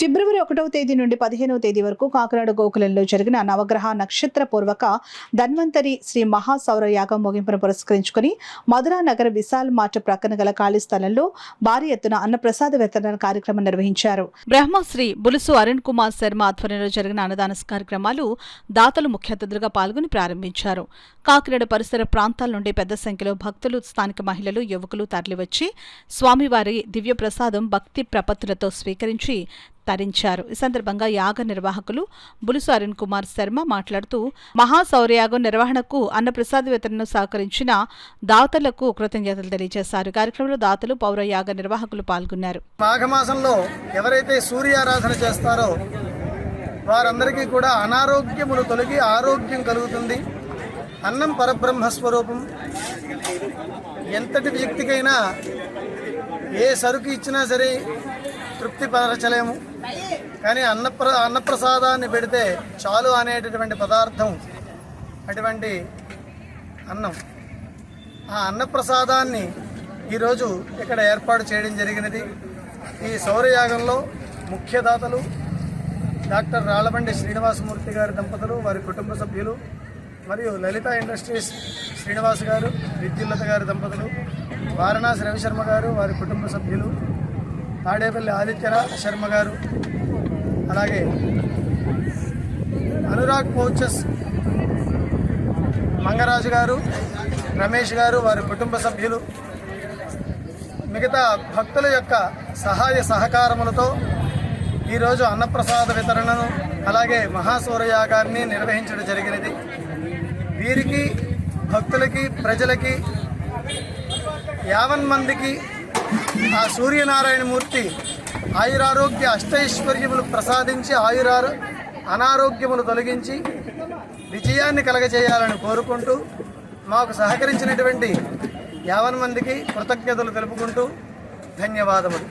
ఫిబ్రవరి 1వ తేదీ నుండి 15వ తేదీ వరకు కాకినాడ గోకులంలో జరిగిన నవగ్రహ నక్షత్ర పూర్వక ధన్వంతరి శ్రీ మహాసౌర యాగం ముగింపును పురస్కరించుకుని మధురా నగర విశాల్ మార్ట్ ప్రక్కన గల ఖాళీ స్థలంలో భారీ ఎత్తున అన్నప్రసాద వితరణ కార్యక్రమం నిర్వహించారు. బ్రహ్మశ్రీ బులుసు అరుణ్ కుమార్ శర్మ ఆధ్వర్యంలో జరిగిన అన్నదాన కార్యక్రమాలు దాతలు ముఖ్య అతిథులుగా పాల్గొని ప్రారంభించారు. కాకినాడ పరిసర ప్రాంతాల నుండి పెద్ద సంఖ్యలో భక్తులు, స్థానిక మహిళలు, యువకులు తరలివచ్చి స్వామివారి దివ్య ప్రసాదం భక్తి ప్రపత్తులతో స్వీకరించి తరించారు. ఈ సందర్భంగా యాగ నిర్వాహకులు బులుసు అరుణ్ కుమార్ శర్మ మాట్లాడుతూ మహాసౌరయాగం నిర్వహణకు అన్నప్రసాద వితరణను సహకరించిన దాతలకు కృతజ్ఞతలు తెలియజేశారు. కార్యక్రమంలో దాతలు, పౌర యాగ నిర్వాహకులు పాల్గొన్నారు. మాఘమాసంలో ఎవరైతే సూర్యారాధన చేస్తారో వారందరికీ కూడా అనారోగ్యములు తొలగి ఆరోగ్యం కలుగుతుంది. అన్నం పరబ్రహ్మ స్వరూపం. ఎంతటి వ్యక్తికైనా ఏ సరుకు ఇచ్చినా సరే తృప్తిపరచలేము, కానీ అన్నప్రసాదాన్ని పెడితే చాలు అనేటటువంటి పదార్థం అటువంటి అన్నం. ఆ అన్నప్రసాదాన్ని ఈరోజు ఇక్కడ ఏర్పాటు చేయడం జరిగినది. ఈ సౌరయాగంలో ముఖ్యదాతలు డాక్టర్ రాళ్లబండి శ్రీనివాసమూర్తి గారి దంపతులు, వారి కుటుంబ సభ్యులు, మరియు లలిత ఇండస్ట్రీస్ శ్రీనివాస్ గారు, విద్యుల్లత గారి దంపతులు, వారణాసి రవిశర్మ గారు, వారి కుటుంబ సభ్యులు, తాడేపల్లి ఆదిత్య శర్మ గారు, అలాగే అనురాగ్ పౌచెస్ మంగరాజు గారు, రమేష్ గారు, వారి కుటుంబ సభ్యులు, మిగతా భక్తుల యొక్క సహాయ సహకారములతో ఈరోజు అన్నప్రసాద వితరణను అలాగే మహాసౌరయాగాన్ని నిర్వహించడం జరిగినది. వీరికి, భక్తులకి, ప్రజలకి, 50 మందికి ఆ సూర్యనారాయణమూర్తి ఆయురారోగ్య అష్టైశ్వర్యములు ప్రసాదించి అనారోగ్యములు తొలగించి విజయాన్ని కలగజేయాలని కోరుకుంటూ మాకు సహకరించినటువంటి 50 మందికి కృతజ్ఞతలు తెలుపుకుంటూ ధన్యవాదములు.